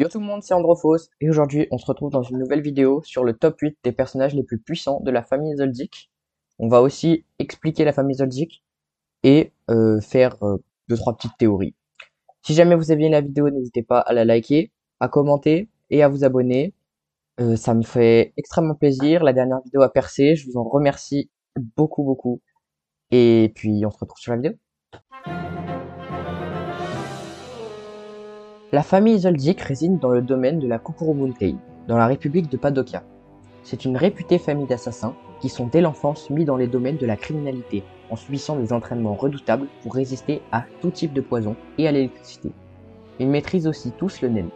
Yo tout le monde, c'est Androphos et aujourd'hui on se retrouve dans une nouvelle vidéo sur le top 8 des personnages les plus puissants de la famille Zoldyck. On va aussi expliquer la famille Zoldyck et faire 2-3 petites théories. Si jamais vous avez aimé la vidéo, n'hésitez pas à la liker, à commenter et à vous abonner. Ça me fait extrêmement plaisir. La dernière vidéo a percé, je vous en remercie beaucoup. Et puis on se retrouve sur la vidéo. La famille Zoldyck réside dans le domaine de la Kukurubuntei, dans la République de Padokia. C'est une réputée famille d'assassins qui sont dès l'enfance mis dans les domaines de la criminalité en subissant des entraînements redoutables pour résister à tout type de poison et à l'électricité. Ils maîtrisent aussi tous le nen.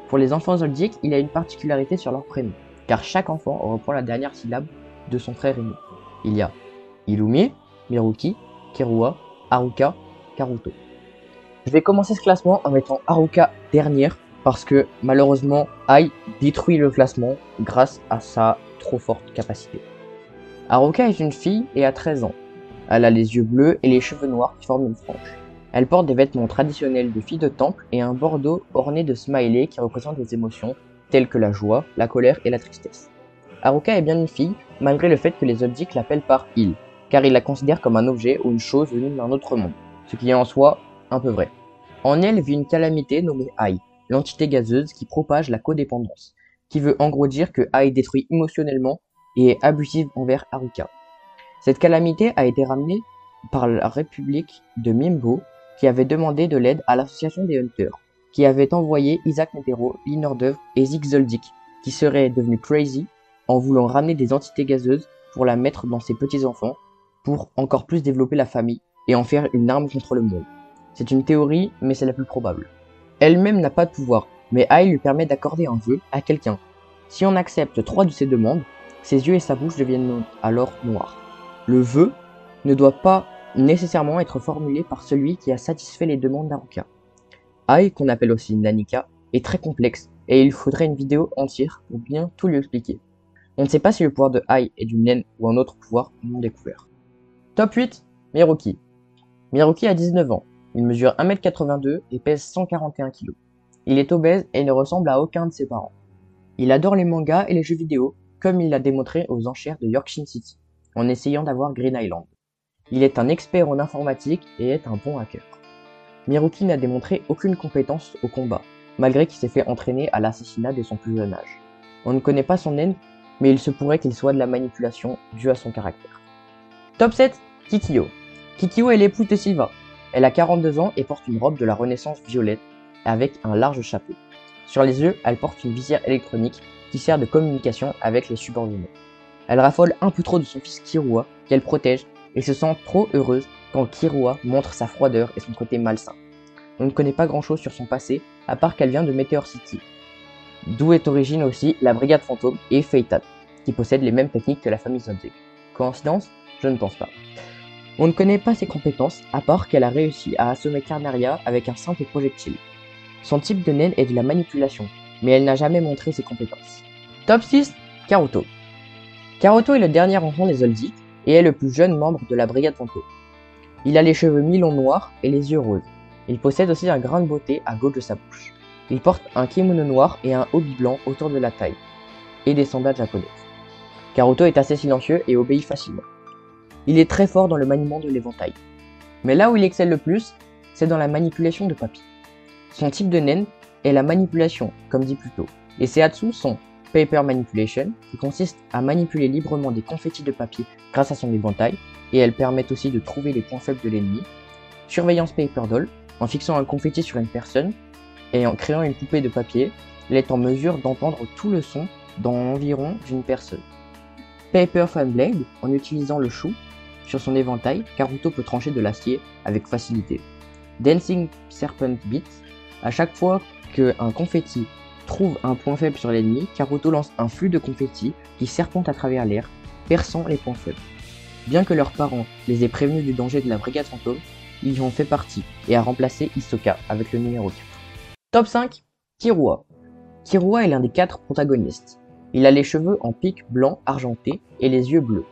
Pour les enfants Zoldyck, il y a une particularité sur leur prénom, car chaque enfant reprend la dernière syllabe de son frère aîné. Il y a Illumie, Miruki, Kirua, Haruka, Karuto. Je vais commencer ce classement en mettant Haruka dernière parce que malheureusement Ai détruit le classement grâce à sa trop forte capacité. Haruka est une fille et a 13 ans. Elle a les yeux bleus et les cheveux noirs qui forment une frange. Elle porte des vêtements traditionnels de fille de temple et un bordeaux orné de smileys qui représentent des émotions telles que la joie, la colère et la tristesse. Haruka est bien une fille malgré le fait que les Zoldyck l'appellent par il, car ils la considèrent comme un objet ou une chose venue d'un autre monde, ce qui est en soi un peu vrai. En elle vit une calamité nommée Ai, l'entité gazeuse qui propage la codépendance, qui veut en gros dire que Ai détruit émotionnellement et est abusive envers Haruka. Cette calamité a été ramenée par la République de Mimbo qui avait demandé de l'aide à l'association des Hunters, qui avait envoyé Isaac Netero, Linordev et Zig Zoldyck, qui seraient devenus crazy en voulant ramener des entités gazeuses pour la mettre dans ses petits-enfants, pour encore plus développer la famille et en faire une arme contre le monde. C'est une théorie, mais c'est la plus probable. Elle-même n'a pas de pouvoir, mais Ai lui permet d'accorder un vœu à quelqu'un. Si on accepte 3 de ses demandes, ses yeux et sa bouche deviennent alors noirs. Le vœu ne doit pas nécessairement être formulé par celui qui a satisfait les demandes d'Haruka. Ai, qu'on appelle aussi Nanika, est très complexe et il faudrait une vidéo entière pour bien tout lui expliquer. On ne sait pas si le pouvoir de Ai est du nen ou un autre pouvoir non découvert. Top 8, Miruki. Miruki a 19 ans. Il mesure 1m82 et pèse 141 kg. Il est obèse et ne ressemble à aucun de ses parents. Il adore les mangas et les jeux vidéo, comme il l'a démontré aux enchères de Yorkshire City, en essayant d'avoir Green Island. Il est un expert en informatique et est un bon hacker. Miruki n'a démontré aucune compétence au combat, malgré qu'il s'est fait entraîner à l'assassinat dès son plus jeune âge. On ne connaît pas son nen, mais il se pourrait qu'il soit de la manipulation due à son caractère. Top 7, Kikyo. Kikyo est l'épouse de Silva. Elle a 42 ans et porte une robe de la Renaissance violette avec un large chapeau. Sur les yeux, elle porte une visière électronique qui sert de communication avec les subordonnés. Elle raffole un peu trop de son fils Kirua, qu'elle protège, et se sent trop heureuse quand Kirua montre sa froideur et son côté malsain. On ne connaît pas grand chose sur son passé, à part qu'elle vient de Meteor City, d'où est origine aussi la Brigade Fantôme et Feitan, qui possèdent les mêmes techniques que la famille Zoldyck. Coïncidence? Je ne pense pas. On ne connaît pas ses compétences, à part qu'elle a réussi à assommer Carnaria avec un simple projectile. Son type de nen est de la manipulation, mais elle n'a jamais montré ses compétences. Top 6, Karuto. Karuto est le dernier enfant des Zoldyck et est le plus jeune membre de la Brigade Fantôme. Il a les cheveux mi-longs noirs et les yeux roses. Il possède aussi un grain de beauté à gauche de sa bouche. Il porte un kimono noir et un hobby blanc autour de la taille, et des sandales japonaises. Karuto est assez silencieux et obéit facilement. Il est très fort dans le maniement de l'éventail. Mais là où il excelle le plus, c'est dans la manipulation de papier. Son type de nen est la manipulation, comme dit plus tôt. Les Seatsu sont Paper Manipulation, qui consiste à manipuler librement des confettis de papier grâce à son éventail, et elles permettent aussi de trouver les points faibles de l'ennemi. Surveillance Paper Doll, en fixant un confetti sur une personne, et en créant une poupée de papier, elle est en mesure d'entendre tout le son dans environ d'une personne. Paper Fan Blade, en utilisant le chou sur son éventail, Karuto peut trancher de l'acier avec facilité. Dancing Serpent Beat, à chaque fois qu'un confetti trouve un point faible sur l'ennemi, Karuto lance un flux de confetti qui serpente à travers l'air, perçant les points faibles. Bien que leurs parents les aient prévenus du danger de la Brigade Fantôme, ils en ont fait partie et a remplacé Hisoka avec le numéro 4. Top 5, Kirua. Kirua est l'un des 4 protagonistes. Il a les cheveux en pique blanc argenté et les yeux bleus.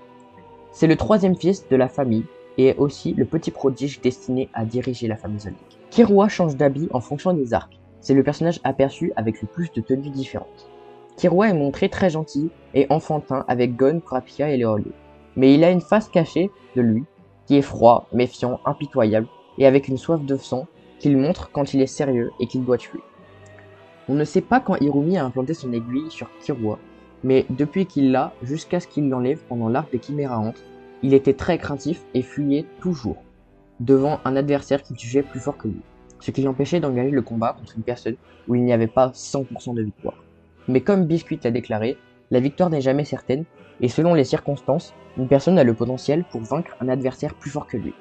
C'est le 3e fils de la famille et est aussi le petit prodige destiné à diriger la famille Zoldyck. Kirua change d'habit en fonction des arcs. c'est le personnage aperçu avec le plus de tenues différentes. Killua est montré très gentil et enfantin avec Gon, Kurapika et Leolio. Mais il a une face cachée de lui qui est froid, méfiant, impitoyable et avec une soif de sang qu'il montre quand il est sérieux et qu'il doit tuer. On ne sait pas quand Hirumi a implanté son aiguille sur Killua, mais depuis qu'il l'a jusqu'à ce qu'il l'enlève pendant l'arc des Chiméraantes, il était très craintif et fuyait toujours devant un adversaire qui jugeait plus fort que lui, ce qui l'empêchait d'engager le combat contre une personne où il n'y avait pas 100% de victoire. Mais comme Biscuit l'a déclaré, la victoire n'est jamais certaine, et selon les circonstances, une personne a le potentiel pour vaincre un adversaire plus fort que lui.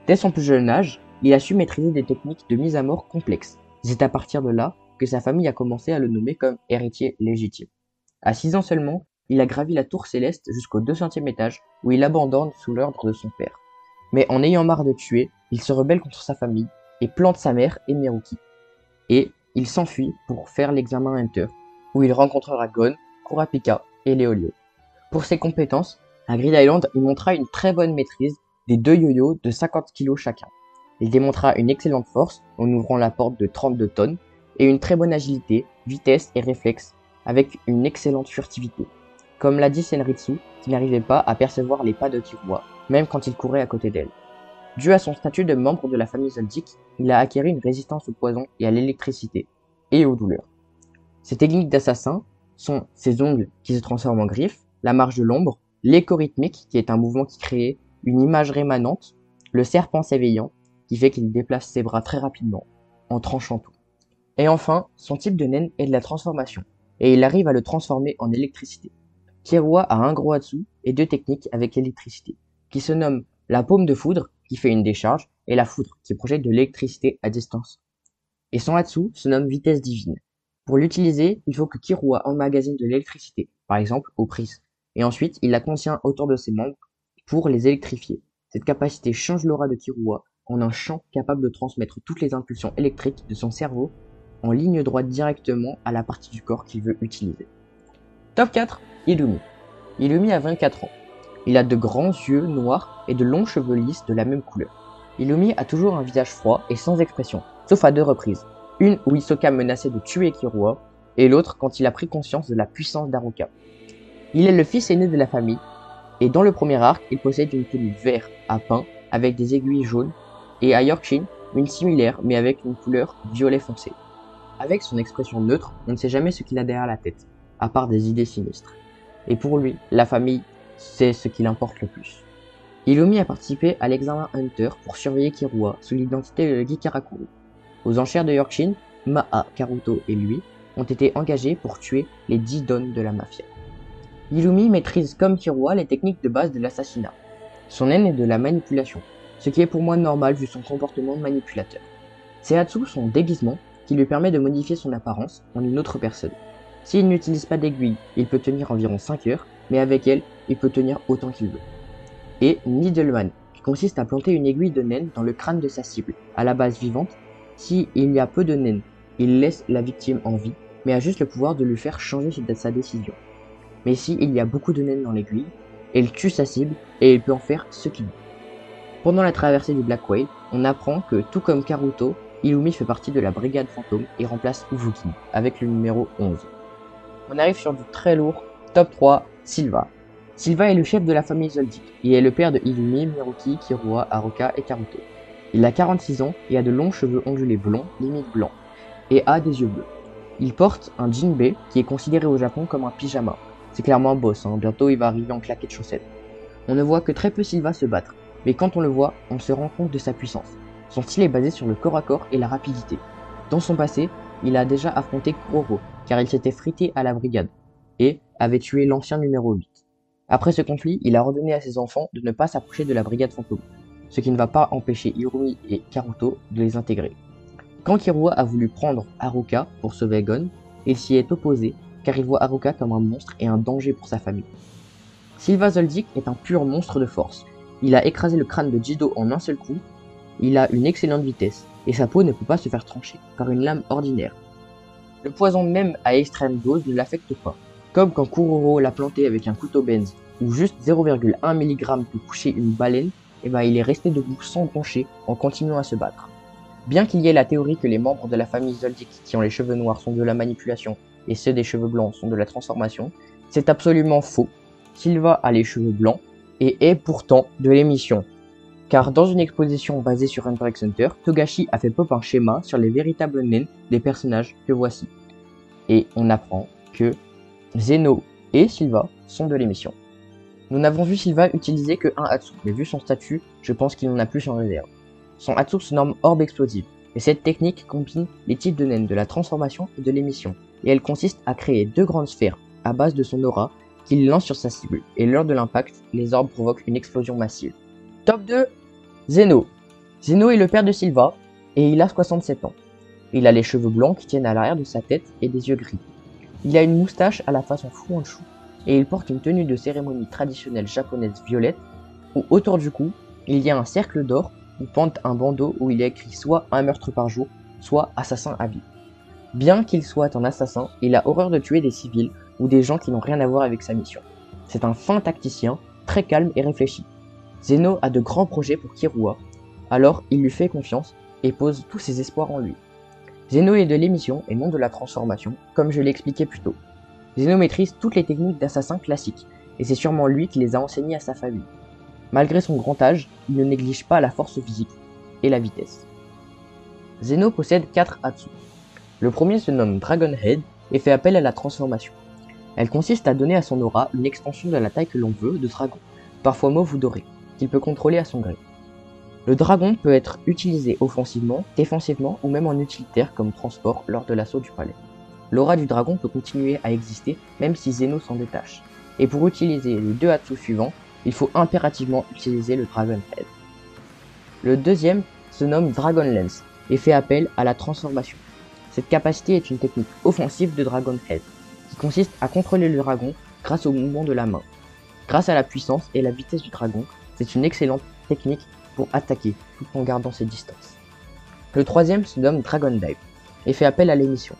Dès son plus jeune âge, il a su maîtriser des techniques de mise à mort complexes. C'est à partir de là que sa famille a commencé à le nommer comme héritier légitime. À 6 ans seulement, il a gravi la tour céleste jusqu'au 200e étage où il abandonne sous l'ordre de son père. Mais en ayant marre de tuer, il se rebelle contre sa famille et plante sa mère et Miruki. Et il s'enfuit pour faire l'examen Hunter, où il rencontrera Gon, Kurapika et Leolio. Pour ses compétences, à Grid Island, il montra une très bonne maîtrise des 2 yo-yo de 50 kg chacun. Il démontra une excellente force en ouvrant la porte de 32 tonnes et une très bonne agilité, vitesse et réflexe avec une excellente furtivité. Comme l'a dit Senritsu, qui n'arrivait pas à percevoir les pas de Killua, même quand il courait à côté d'elle. Dû à son statut de membre de la famille Zoldyck, il a acquis une résistance au poison et à l'électricité, et aux douleurs. Ses techniques d'assassin sont ses ongles qui se transforment en griffes, la marche de l'ombre, l'écho rythmique qui est un mouvement qui crée une image rémanente, le serpent s'éveillant qui fait qu'il déplace ses bras très rapidement, en tranchant tout. Et enfin, son type de nen est de la transformation, et il arrive à le transformer en électricité. Killua a un gros Hatsu et 2 techniques avec l'électricité, qui se nomment la paume de foudre, qui fait une décharge, et la foudre, qui projette de l'électricité à distance. Et son Hatsu se nomme vitesse divine. Pour l'utiliser, il faut que Killua emmagasine de l'électricité, par exemple aux prises, et ensuite il la contient autour de ses membres pour les électrifier. Cette capacité change l'aura de Killua en un champ capable de transmettre toutes les impulsions électriques de son cerveau en ligne droite directement à la partie du corps qu'il veut utiliser. Top 4, Illumi. Illumi a 24 ans. Il a de grands yeux noirs et de longs cheveux lisses de la même couleur. Illumi a toujours un visage froid et sans expression, sauf à 2 reprises. Une où Hisoka menaçait de tuer Killua, et l'autre quand il a pris conscience de la puissance d'Haruka. Il est le fils aîné de la famille, et dans le premier arc, il possède une tenue vert à pain avec des aiguilles jaunes, et à Yorkshin, une similaire mais avec une couleur violet foncé. Avec son expression neutre, on ne sait jamais ce qu'il a derrière la tête, à part des idées sinistres. Et pour lui, la famille, c'est ce qui l'importe le plus. Illumi a participé à l'examen Hunter pour surveiller Killua sous l'identité de Guy Karakuri. Aux enchères de Yorkshin, Maa, Karuto et lui ont été engagés pour tuer les 10 dons de la mafia. Illumi maîtrise comme Killua les techniques de base de l'assassinat. Son haine est de la manipulation, ce qui est pour moi normal vu son comportement de manipulateur. Ses Hatsu sont déguisements qui lui permet de modifier son apparence en une autre personne. S'il n'utilise pas d'aiguille, il peut tenir environ 5 heures, mais avec elle, il peut tenir autant qu'il veut. Et Needleman, qui consiste à planter une aiguille de naine dans le crâne de sa cible, à la base vivante. S'il y a peu de naine, il laisse la victime en vie, mais a juste le pouvoir de lui faire changer sa décision. Mais s'il y a beaucoup de naine dans l'aiguille, elle tue sa cible et il peut en faire ce qu'il veut. Pendant la traversée du Black Whale, on apprend que, tout comme Karuto, Illumi fait partie de la brigade fantôme et remplace Uvuki, avec le numéro 11. On arrive sur du très lourd, top 3, Silva. Silva est le chef de la famille Zoldyck, et est le père de Illumi, Miruki, Killua, Haruka et Karuto. Il a 46 ans et a de longs cheveux ondulés blonds, limite blancs, et a des yeux bleus. Il porte un jinbei qui est considéré au Japon comme un pyjama. C'est clairement un boss, bientôt il va arriver en claquettes chaussettes. On ne voit que très peu Silva se battre, mais quand on le voit, on se rend compte de sa puissance. Son style est basé sur le corps à corps et la rapidité. Dans son passé, il a déjà affronté Kuroro, car il s'était frité à la brigade, et avait tué l'ancien numéro 8. Après ce conflit, il a ordonné à ses enfants de ne pas s'approcher de la brigade fantôme, ce qui ne va pas empêcher Hirumi et Karuto de les intégrer. Quand Killua a voulu prendre Haruka pour sauver Gon, il s'y est opposé, car il voit Haruka comme un monstre et un danger pour sa famille. Silva Zoldyck est un pur monstre de force. Il a écrasé le crâne de Jido en un seul coup, il a une excellente vitesse, et sa peau ne peut pas se faire trancher par une lame ordinaire. Le poison même à extrême dose ne l'affecte pas, comme quand Kuroro l'a planté avec un couteau benz, où juste 0,1 mg peut coucher une baleine, et il est resté debout sans broncher en continuant à se battre. Bien qu'il y ait la théorie que les membres de la famille Zoldyck qui ont les cheveux noirs sont de la manipulation et ceux des cheveux blancs sont de la transformation, c'est absolument faux. Sylva a les cheveux blancs et est pourtant de l'émission. Car dans une exposition basée sur Hunter x Hunter, Togashi a fait pop un schéma sur les véritables naines des personnages que voici. Et on apprend que Zeno et Sylva sont de l'émission. Nous n'avons vu Sylva utiliser que un Hatsu, mais vu son statut, je pense qu'il en a plus en réserve. Son Hatsu se nomme Orbe Explosive, et cette technique combine les types de naines de la transformation et de l'émission, et elle consiste à créer deux grandes sphères à base de son aura qu'il lance sur sa cible, et lors de l'impact, les orbes provoquent une explosion massive. Top 2, Zeno. Zeno est le père de Sylva, et il a 67 ans. Il a les cheveux blancs qui tiennent à l'arrière de sa tête et des yeux gris. Il a une moustache à la façon Fu Manchu, et il porte une tenue de cérémonie traditionnelle japonaise violette, où autour du cou, il y a un cercle d'or où pend un bandeau où il est écrit soit un meurtre par jour, soit assassin à vie. Bien qu'il soit un assassin, il a horreur de tuer des civils ou des gens qui n'ont rien à voir avec sa mission. C'est un fin tacticien, très calme et réfléchi. Zeno a de grands projets pour Killua, alors il lui fait confiance et pose tous ses espoirs en lui. Zeno est de l'émission et non de la transformation, comme je l'ai expliqué plus tôt. Zeno maîtrise toutes les techniques d'assassin classiques, et c'est sûrement lui qui les a enseignées à sa famille. Malgré son grand âge, il ne néglige pas la force physique et la vitesse. Zeno possède 4 Hatsu. Le premier se nomme Dragon Head et fait appel à la transformation. Elle consiste à donner à son aura une extension de la taille que l'on veut de dragon, parfois mauve ou doré, qu'il peut contrôler à son gré. Le dragon peut être utilisé offensivement, défensivement ou même en utilitaire comme transport lors de l'assaut du palais. L'aura du dragon peut continuer à exister même si Zeno s'en détache. Et pour utiliser les deux Hatsu suivants, il faut impérativement utiliser le Dragon Head. Le deuxième se nomme Dragon Lance et fait appel à la transformation. Cette capacité est une technique offensive de Dragon Head, qui consiste à contrôler le dragon grâce au mouvement de la main. Grâce à la puissance et la vitesse du dragon, c'est une excellente technique pour attaquer tout en gardant ses distances. Le troisième se nomme Dragon Dive et fait appel à l'émission.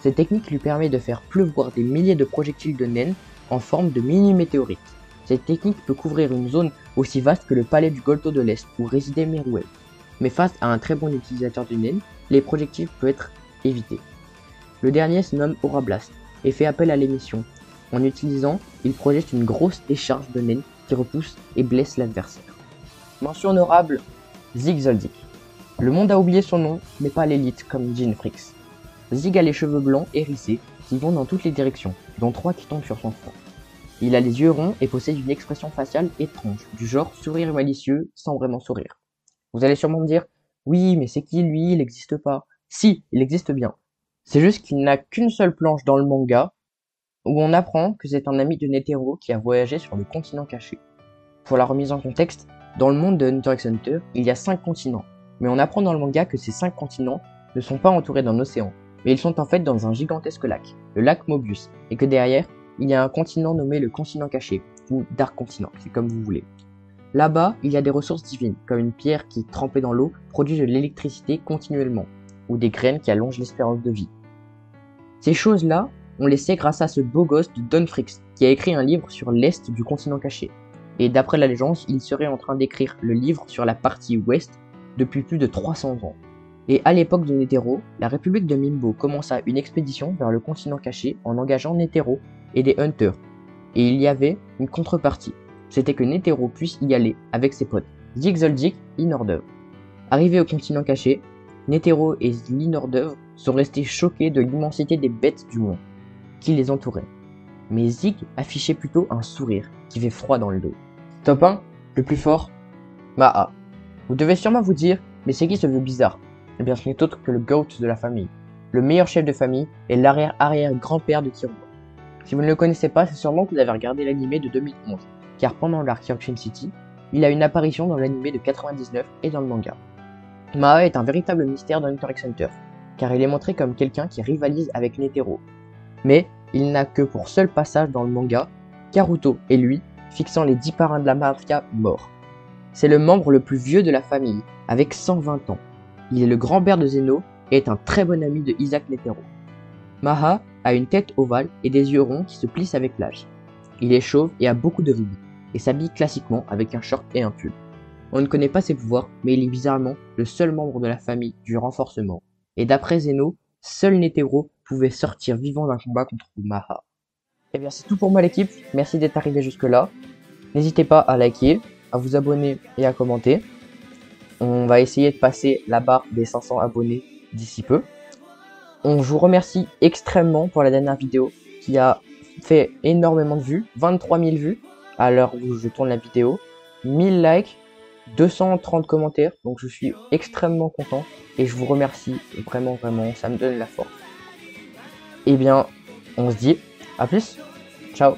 Cette technique lui permet de faire pleuvoir des milliers de projectiles de naines en forme de mini-météorites. Cette technique peut couvrir une zone aussi vaste que le palais du Golto de l'Est où résidait Meruel. Mais face à un très bon utilisateur de naines, les projectiles peuvent être évités. Le dernier se nomme Aura Blast et fait appel à l'émission. En utilisant, il projette une grosse décharge de naines qui repousse et blesse l'adversaire. Mention honorable, Zig Zoldyck. Le monde a oublié son nom, mais pas l'élite comme Jean Fricks. Zig a les cheveux blancs hérissés qui vont dans toutes les directions, dont 3 qui tombent sur son front. Il a les yeux ronds et possède une expression faciale étrange, du genre sourire malicieux sans vraiment sourire. Vous allez sûrement me dire, oui, mais c'est qui lui, il n'existe pas. Si, il existe bien. C'est juste qu'il n'a qu'une seule planche dans le manga où on apprend que c'est un ami de Netero qui a voyagé sur le continent caché. Pour la remise en contexte, dans le monde de Hunter x Hunter, il y a 5 continents, mais on apprend dans le manga que ces 5 continents ne sont pas entourés d'un océan, mais ils sont en fait dans un gigantesque lac, le lac Mobius, et que derrière, il y a un continent nommé le continent caché, ou Dark Continent, c'est comme vous voulez. Là-bas, il y a des ressources divines, comme une pierre qui, trempée dans l'eau, produit de l'électricité continuellement, ou des graines qui allongent l'espérance de vie. Ces choses-là, on les sait grâce à ce beau gosse de Don Fricks, qui a écrit un livre sur l'est du continent caché. Et d'après la légende, il serait en train d'écrire le livre sur la partie ouest depuis plus de 300 ans. Et à l'époque de Netero, la République de Mimbo commença une expédition vers le continent caché en engageant Netero et des Hunters. Et il y avait une contrepartie, c'était que Netero puisse y aller avec ses potes, Zig Zoldyck et Linordov. Arrivés au continent caché, Netero et Linordov sont restés choqués de l'immensité des bêtes du monde qui les entouraient. Mais Zig affichait plutôt un sourire qui fait froid dans le dos. Top 1, le plus fort, Maha. Vous devez sûrement vous dire, mais c'est qui ce vieux bizarre? Eh bien ce n'est autre que le GOAT de la famille, le meilleur chef de famille et l'arrière-arrière-grand-père de Killua. Si vous ne le connaissez pas, c'est sûrement que vous avez regardé l'anime de 2011, car pendant l'arc Yorkshire City, il a une apparition dans l'anime de 99 et dans le manga. Maha est un véritable mystère dans Hunter x Hunter, car il est montré comme quelqu'un qui rivalise avec Netero. Mais il n'a que pour seul passage dans le manga, Karuto et lui, fixant les 10 parrains de la mafia morts. C'est le membre le plus vieux de la famille, avec 120 ans. Il est le grand-père de Zeno et est un très bon ami de Isaac Netero. Maha a une tête ovale et des yeux ronds qui se plissent avec l'âge. Il est chauve et a beaucoup de rides, et s'habille classiquement avec un short et un pull. On ne connaît pas ses pouvoirs, mais il est bizarrement le seul membre de la famille du renforcement. Et d'après Zeno, seul Netero pouvait sortir vivant d'un combat contre Maha. Et bien c'est tout pour moi l'équipe, merci d'être arrivé jusque là. N'hésitez pas à liker, à vous abonner et à commenter. On va essayer de passer la barre des 500 abonnés d'ici peu. On vous remercie extrêmement pour la dernière vidéo qui a fait énormément de vues, 23 000 vues à l'heure où je tourne la vidéo, 1000 likes, 230 commentaires, donc je suis extrêmement content et je vous remercie vraiment, ça me donne la force. Et bien, on se dit à plus, ciao.